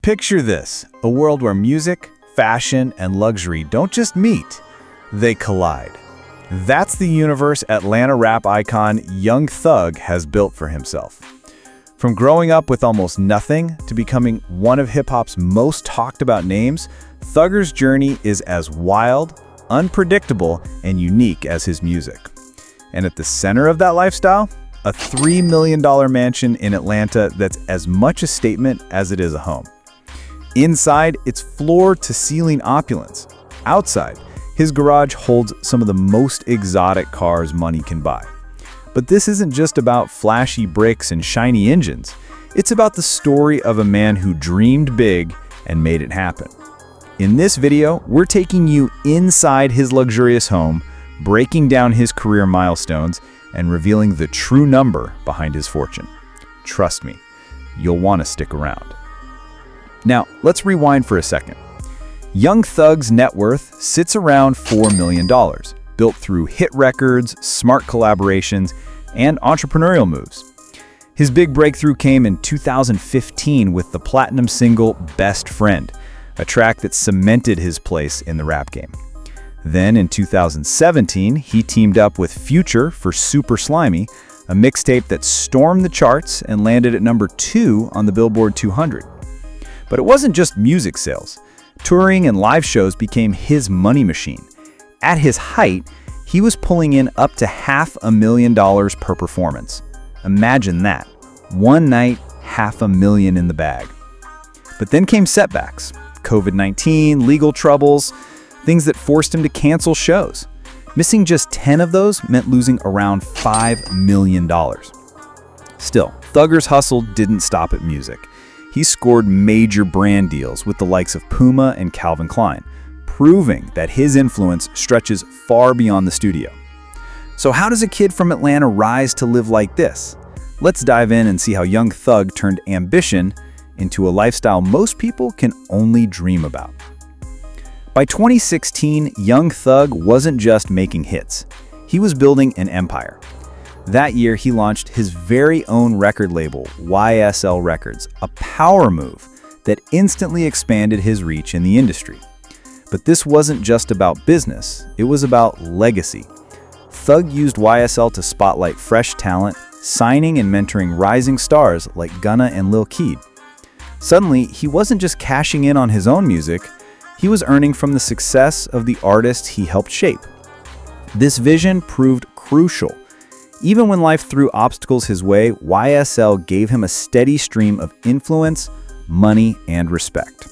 Picture this, a world where music, fashion, and luxury don't just meet, they collide. That's the universe Atlanta rap icon Young Thug has built for himself. From growing up with almost nothing to becoming one of hip-hop's most talked about names, Thugger's journey is as wild, unpredictable, and unique as his music. And at the center of that lifestyle, a $3 million mansion in Atlanta that's as much a statement as it is a home. Inside, it's floor-to-ceiling opulence. Outside, his garage holds some of the most exotic cars money can buy. But this isn't just about flashy bricks and shiny engines. It's about the story of a man who dreamed big and made it happen. In this video, we're taking you inside his luxurious home, breaking down his career milestones, and revealing the true number behind his fortune. Trust me, you'll want to stick around. Now, let's rewind for a second. Young Thug's net worth sits around $4 million, built through hit records, smart collaborations, and entrepreneurial moves. His big breakthrough came in 2015 with the platinum single Best Friend, a track that cemented his place in the rap game. Then in 2017, he teamed up with Future for Super Slimy, a mixtape that stormed the charts and landed at number 2 on the Billboard 200. But it wasn't just music sales. Touring and live shows became his money machine. At his height, he was pulling in up to $500,000 per performance. Imagine that. One night, $500,000 in the bag. But then came setbacks. COVID-19, legal troubles, things that forced him to cancel shows. Missing just 10 of those meant losing around $5 million. Still, Thugger's hustle didn't stop at music. He scored major brand deals with the likes of Puma and Calvin Klein, proving that his influence stretches far beyond the studio. So how does a kid from Atlanta rise to live like this? Let's dive in and see how Young Thug turned ambition into a lifestyle most people can only dream about. By 2016, Young Thug wasn't just making hits. He was building an empire. That year, he launched his very own record label, YSL Records, a power move that instantly expanded his reach in the industry. But this wasn't just about business, it was about legacy. Thug used YSL to spotlight fresh talent, signing and mentoring rising stars like Gunna and Lil Keed. Suddenly, he wasn't just cashing in on his own music, he was earning from the success of the artists he helped shape. This vision proved crucial. Even when life threw obstacles his way, YSL gave him a steady stream of influence, money, and respect.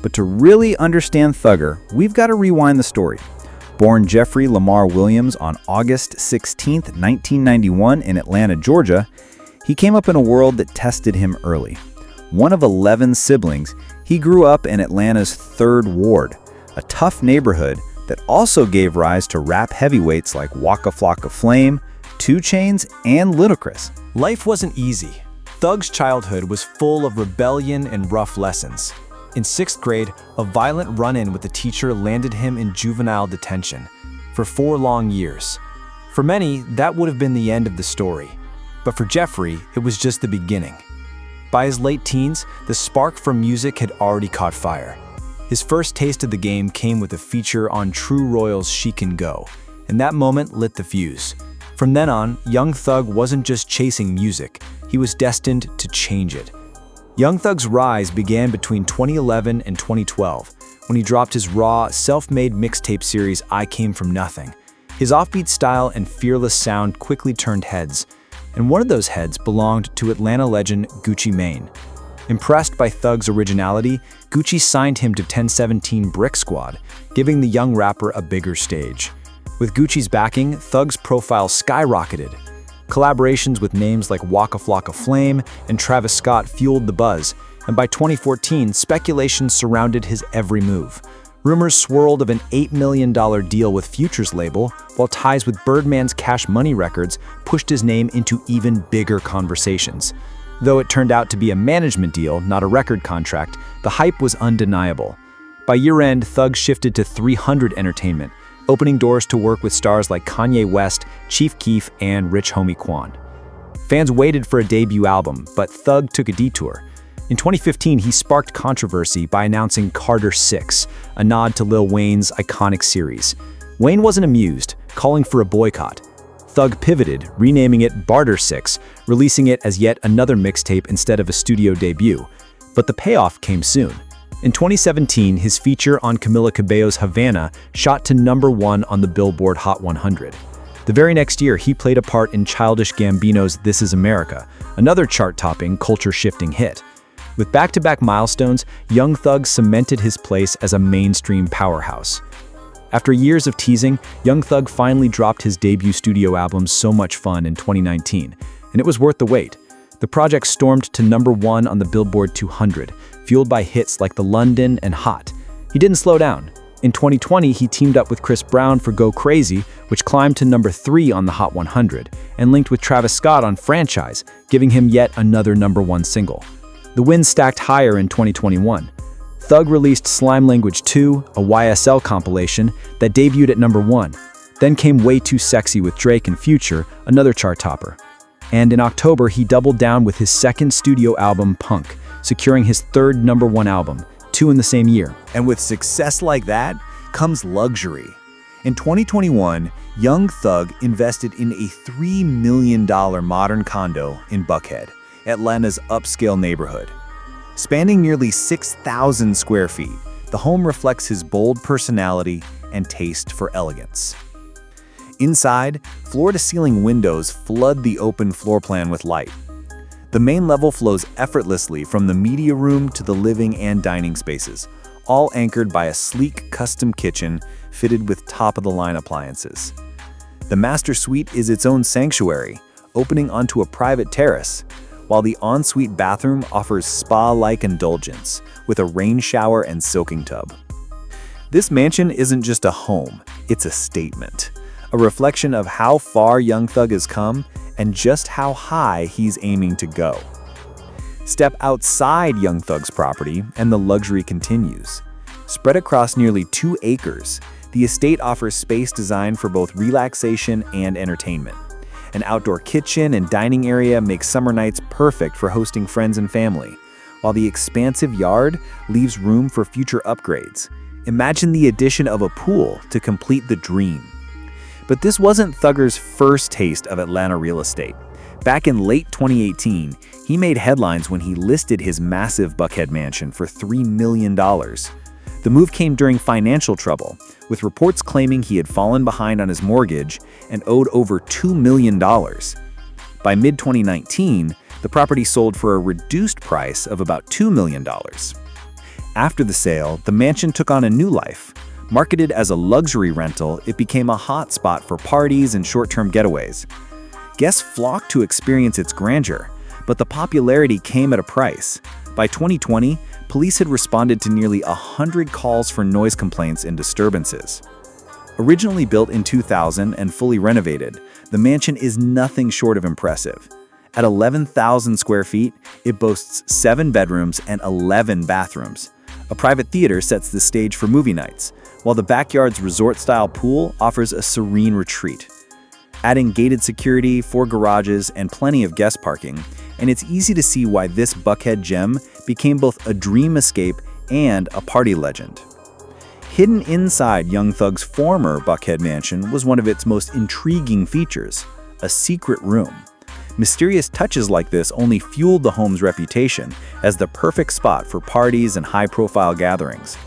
But to really understand Thugger, we've got to rewind the story. Born Jeffrey Lamar Williams on August 16, 1991 in Atlanta, Georgia, he came up in a world that tested him early. One of 11 siblings, he grew up in Atlanta's 3rd Ward, a tough neighborhood that also gave rise to rap heavyweights like Waka Flocka Flame, 2 Chainz, and Ludacris. Life wasn't easy. Thug's childhood was full of rebellion and rough lessons. In 6th grade, a violent run-in with a teacher landed him in juvenile detention for 4 long years. For many, that would have been the end of the story. But for Jeffrey, it was just the beginning. By his late teens, the spark from music had already caught fire. His first taste of the game came with a feature on True Royals' She Can Go, and that moment lit the fuse. From then on, Young Thug wasn't just chasing music, he was destined to change it. Young Thug's rise began between 2011 and 2012, when he dropped his raw, self-made mixtape series I Came From Nothing. His offbeat style and fearless sound quickly turned heads, and one of those heads belonged to Atlanta legend Gucci Mane. Impressed by Thug's originality, Gucci signed him to 1017 Brick Squad, giving the young rapper a bigger stage. With Gucci's backing, Thug's profile skyrocketed. Collaborations with names like Waka Flocka Flame and Travis Scott fueled the buzz, and by 2014, speculation surrounded his every move. Rumors swirled of an $8 million deal with Future's label, while ties with Birdman's Cash Money Records pushed his name into even bigger conversations. Though it turned out to be a management deal, not a record contract, the hype was undeniable. By year-end, Thug shifted to 300 Entertainment, opening doors to work with stars like Kanye West, Chief Keef, and Rich Homie Quan. Fans waited for a debut album, but Thug took a detour. In 2015, he sparked controversy by announcing Carter 6, a nod to Lil Wayne's iconic series. Wayne wasn't amused, calling for a boycott. Thug pivoted, renaming it Barter 6, releasing it as yet another mixtape instead of a studio debut. But the payoff came soon. In 2017, his feature on Camila Cabello's Havana shot to #1 on the Billboard Hot 100. The very next year, he played a part in Childish Gambino's This Is America, another chart-topping, culture-shifting hit. With back-to-back milestones, Young Thug cemented his place as a mainstream powerhouse. After years of teasing, Young Thug finally dropped his debut studio album So Much Fun in 2019, and it was worth the wait. The project stormed to #1 on the Billboard 200, fueled by hits like The London and Hot. He didn't slow down. In 2020, he teamed up with Chris Brown for Go Crazy, which climbed to #3 on the Hot 100, and linked with Travis Scott on Franchise, giving him yet another #1 single. The wins stacked higher in 2021. Thug released Slime Language 2, a YSL compilation, that debuted at #1. Then came Way Too Sexy with Drake and Future, another chart topper. And in October, he doubled down with his second studio album, Punk, securing his third #1 album, 2 in the same year. And with success like that comes luxury. In 2021, Young Thug invested in a $3 million modern condo in Buckhead, Atlanta's upscale neighborhood. Spanning nearly 6,000 square feet, the home reflects his bold personality and taste for elegance. Inside, floor-to-ceiling windows flood the open floor plan with light. The main level flows effortlessly from the media room to the living and dining spaces, all anchored by a sleek custom kitchen fitted with top-of-the-line appliances. The master suite is its own sanctuary, opening onto a private terrace, while the ensuite bathroom offers spa-like indulgence with a rain shower and soaking tub. This mansion isn't just a home, it's a statement. A reflection of how far Young Thug has come and just how high he's aiming to go. Step outside Young Thug's property and the luxury continues. Spread across nearly 2 acres, the estate offers space designed for both relaxation and entertainment. An outdoor kitchen and dining area make summer nights perfect for hosting friends and family, while the expansive yard leaves room for future upgrades. Imagine the addition of a pool to complete the dream. But this wasn't Thugger's first taste of Atlanta real estate. Back in late 2018, he made headlines when he listed his massive Buckhead mansion for $3 million. The move came during financial trouble, with reports claiming he had fallen behind on his mortgage and owed over $2 million. By mid-2019, the property sold for a reduced price of about $2 million. After the sale, the mansion took on a new life. Marketed as a luxury rental, it became a hot spot for parties and short-term getaways. Guests flocked to experience its grandeur, but the popularity came at a price. By 2020, police had responded to nearly 100 calls for noise complaints and disturbances. Originally built in 2000 and fully renovated, the mansion is nothing short of impressive. At 11,000 square feet, it boasts 7 bedrooms and 11 bathrooms. A private theater sets the stage for movie nights, while the backyard's resort-style pool offers a serene retreat. Adding gated security, 4 garages, and plenty of guest parking, and it's easy to see why this Buckhead gem became both a dream escape and a party legend. Hidden inside Young Thug's former Buckhead mansion was one of its most intriguing features, a secret room. Mysterious touches like this only fueled the home's reputation as the perfect spot for parties and high-profile gatherings.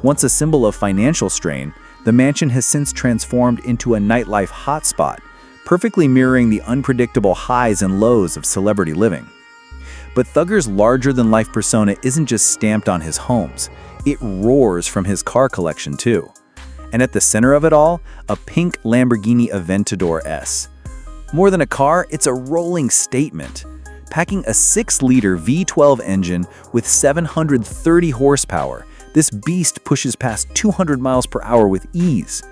Once a symbol of financial strain, the mansion has since transformed into a nightlife hotspot, perfectly mirroring the unpredictable highs and lows of celebrity living. But Thugger's larger-than-life persona isn't just stamped on his homes, it roars from his car collection too. And at the center of it all, a pink Lamborghini Aventador S. More than a car, it's a rolling statement. Packing a 6-liter V12 engine with 730 horsepower, this beast pushes past 200 miles per hour with ease.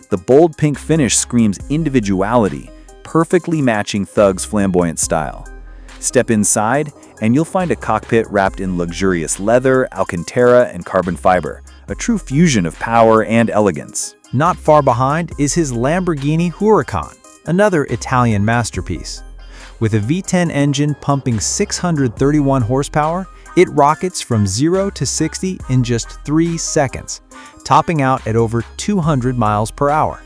The bold pink finish screams individuality, perfectly matching Thug's flamboyant style. Step inside, and you'll find a cockpit wrapped in luxurious leather, Alcantara, and carbon fiber, a true fusion of power and elegance. Not far behind is his Lamborghini Huracan, another Italian masterpiece. With a V10 engine pumping 631 horsepower, it rockets from 0 to 60 in just 3 seconds, topping out at over 200 miles per hour.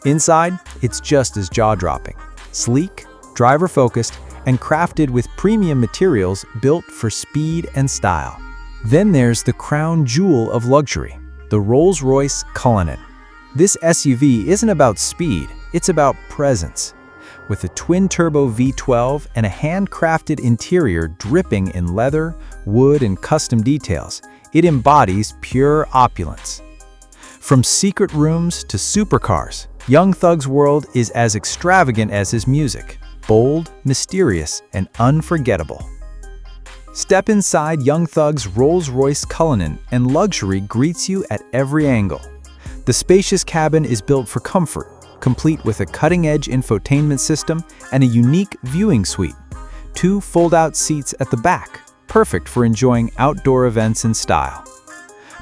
Inside, it's just as jaw-dropping. Sleek, driver-focused, and crafted with premium materials built for speed and style. Then there's the crown jewel of luxury, the Rolls-Royce Cullinan. This SUV isn't about speed, it's about presence. With a twin-turbo V12 and a handcrafted interior dripping in leather, wood, and custom details, it embodies pure opulence. From secret rooms to supercars, Young Thug's world is as extravagant as his music, bold, mysterious, and unforgettable. Step inside Young Thug's Rolls-Royce Cullinan and luxury greets you at every angle. The spacious cabin is built for comfort, complete with a cutting-edge infotainment system and a unique viewing suite. 2 fold-out seats at the back, perfect for enjoying outdoor events in style.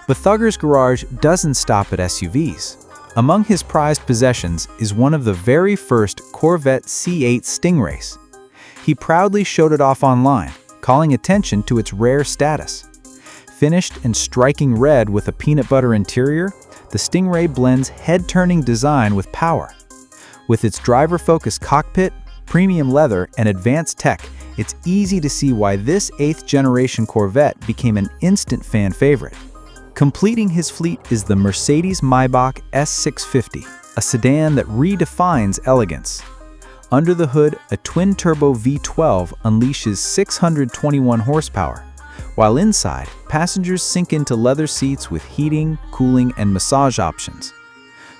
But Thugger's garage doesn't stop at SUVs. Among his prized possessions is one of the very first Corvette C8 Stingrays. He proudly showed it off online, calling attention to its rare status. Finished in striking red with a peanut butter interior, the Stingray blends head-turning design with power. With its driver-focused cockpit, premium leather, and advanced tech, it's easy to see why this 8th-generation Corvette became an instant fan favorite. Completing his fleet is the Mercedes-Maybach S650, a sedan that redefines elegance. Under the hood, a twin-turbo V12 unleashes 621 horsepower, while inside, passengers sink into leather seats with heating, cooling, and massage options.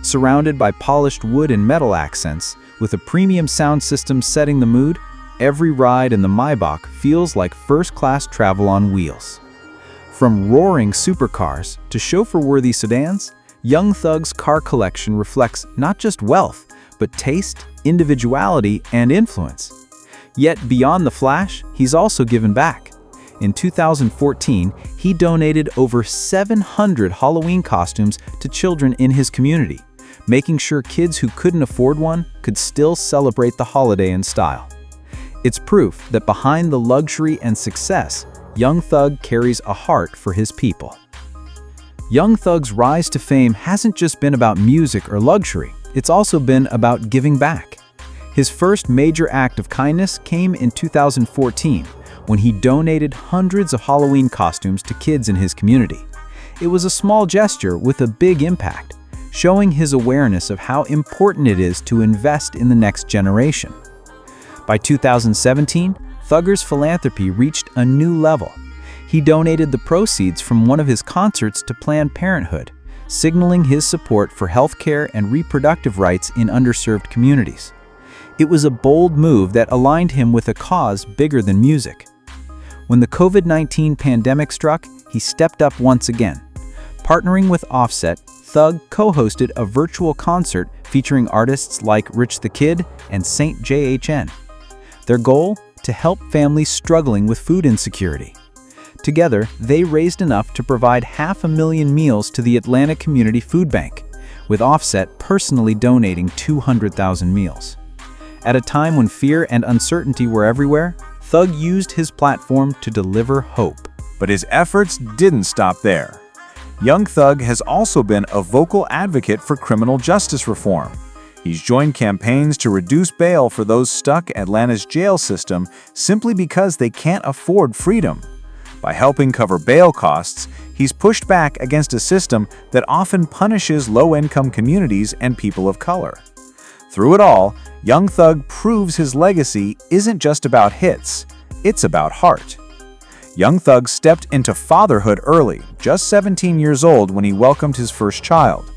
Surrounded by polished wood and metal accents, with a premium sound system setting the mood, every ride in the Maybach feels like first-class travel on wheels. From roaring supercars to chauffeur-worthy sedans, Young Thug's car collection reflects not just wealth, but taste, individuality, and influence. Yet beyond the flash, he's also given back. In 2014, he donated over 700 Halloween costumes to children in his community, making sure kids who couldn't afford one could still celebrate the holiday in style. It's proof that behind the luxury and success, Young Thug carries a heart for his people. Young Thug's rise to fame hasn't just been about music or luxury, it's also been about giving back. His first major act of kindness came in 2014, when he donated hundreds of Halloween costumes to kids in his community. It was a small gesture with a big impact, showing his awareness of how important it is to invest in the next generation. By 2017, Thugger's philanthropy reached a new level. He donated the proceeds from one of his concerts to Planned Parenthood, signaling his support for healthcare and reproductive rights in underserved communities. It was a bold move that aligned him with a cause bigger than music. When the COVID-19 pandemic struck, he stepped up once again. Partnering with Offset, Thug co-hosted a virtual concert featuring artists like Rich the Kid and Saint JHN. Their goal? To help families struggling with food insecurity. Together, they raised enough to provide 500,000 meals to the Atlanta Community Food Bank, with Offset personally donating 200,000 meals. At a time when fear and uncertainty were everywhere, Thug used his platform to deliver hope. But his efforts didn't stop there. Young Thug has also been a vocal advocate for criminal justice reform. He's joined campaigns to reduce bail for those stuck in Atlanta's jail system simply because they can't afford freedom. By helping cover bail costs, he's pushed back against a system that often punishes low-income communities and people of color. Through it all, Young Thug proves his legacy isn't just about hits, it's about heart. Young Thug stepped into fatherhood early, just 17 years old when he welcomed his first child.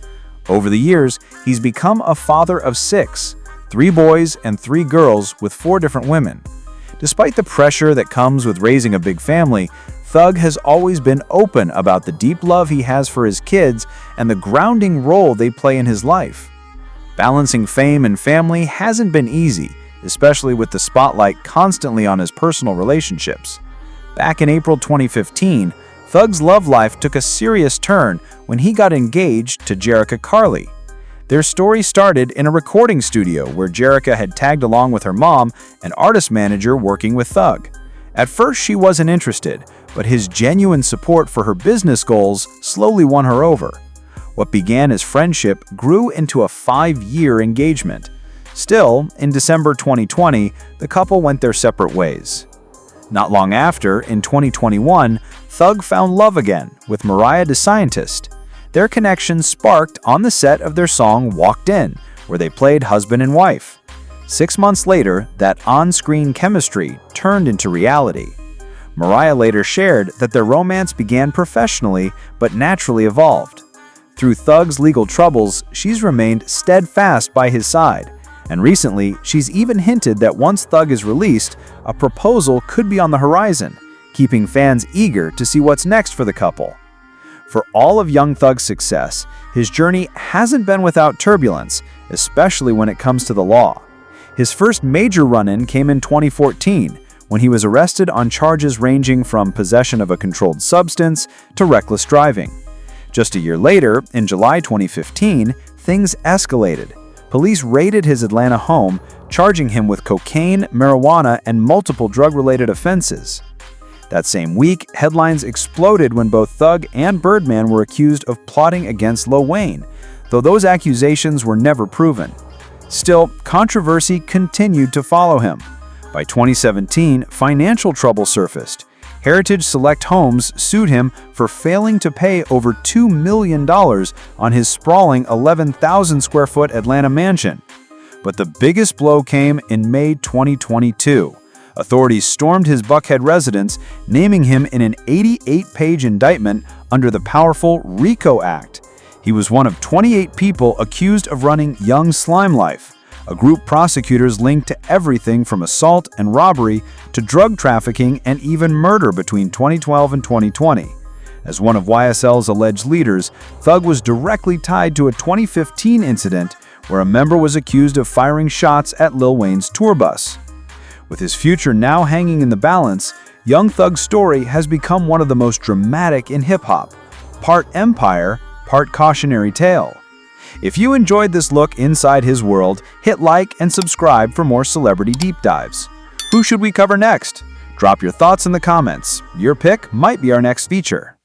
Over the years, he's become a father of 6, 3 boys and 3 girls with 4 different women. Despite the pressure that comes with raising a big family, Thug has always been open about the deep love he has for his kids and the grounding role they play in his life. Balancing fame and family hasn't been easy, especially with the spotlight constantly on his personal relationships. Back in April 2015, Thug's love life took a serious turn when he got engaged to Jerrica Carly. Their story started in a recording studio where Jerrica had tagged along with her mom, an artist manager working with Thug. At first, she wasn't interested, but his genuine support for her business goals slowly won her over. What began as friendship grew into a 5-year engagement. Still, in December 2020, the couple went their separate ways. Not long after, in 2021, Thug found love again with Mariah the Scientist. Their connection sparked on the set of their song Walked In, where they played husband and wife. 6 months later, that on-screen chemistry turned into reality. Mariah later shared that their romance began professionally but naturally evolved. Through Thug's legal troubles, she's remained steadfast by his side, and recently she's even hinted that once Thug is released, a proposal could be on the horizon, keeping fans eager to see what's next for the couple. For all of Young Thug's success, his journey hasn't been without turbulence, especially when it comes to the law. His first major run-in came in 2014, when he was arrested on charges ranging from possession of a controlled substance to reckless driving. Just a year later, in July 2015, things escalated. Police raided his Atlanta home, charging him with cocaine, marijuana, and multiple drug-related offenses. That same week, headlines exploded when both Thug and Birdman were accused of plotting against Lil Wayne, though those accusations were never proven. Still, controversy continued to follow him. By 2017, financial trouble surfaced. Heritage Select Homes sued him for failing to pay over $2 million on his sprawling 11,000-square-foot Atlanta mansion. But the biggest blow came in May 2022. Authorities stormed his Buckhead residence, naming him in an 88-page indictment under the powerful RICO Act. He was one of 28 people accused of running Young Slime Life, a group prosecutors linked to everything from assault and robbery to drug trafficking and even murder between 2012 and 2020. As one of YSL's alleged leaders, Thug was directly tied to a 2015 incident where a member was accused of firing shots at Lil Wayne's tour bus. With his future now hanging in the balance, Young Thug's story has become one of the most dramatic in hip-hop, part empire, part cautionary tale. If you enjoyed this look inside his world, hit like and subscribe for more celebrity deep dives. Who should we cover next? Drop your thoughts in the comments. Your pick might be our next feature.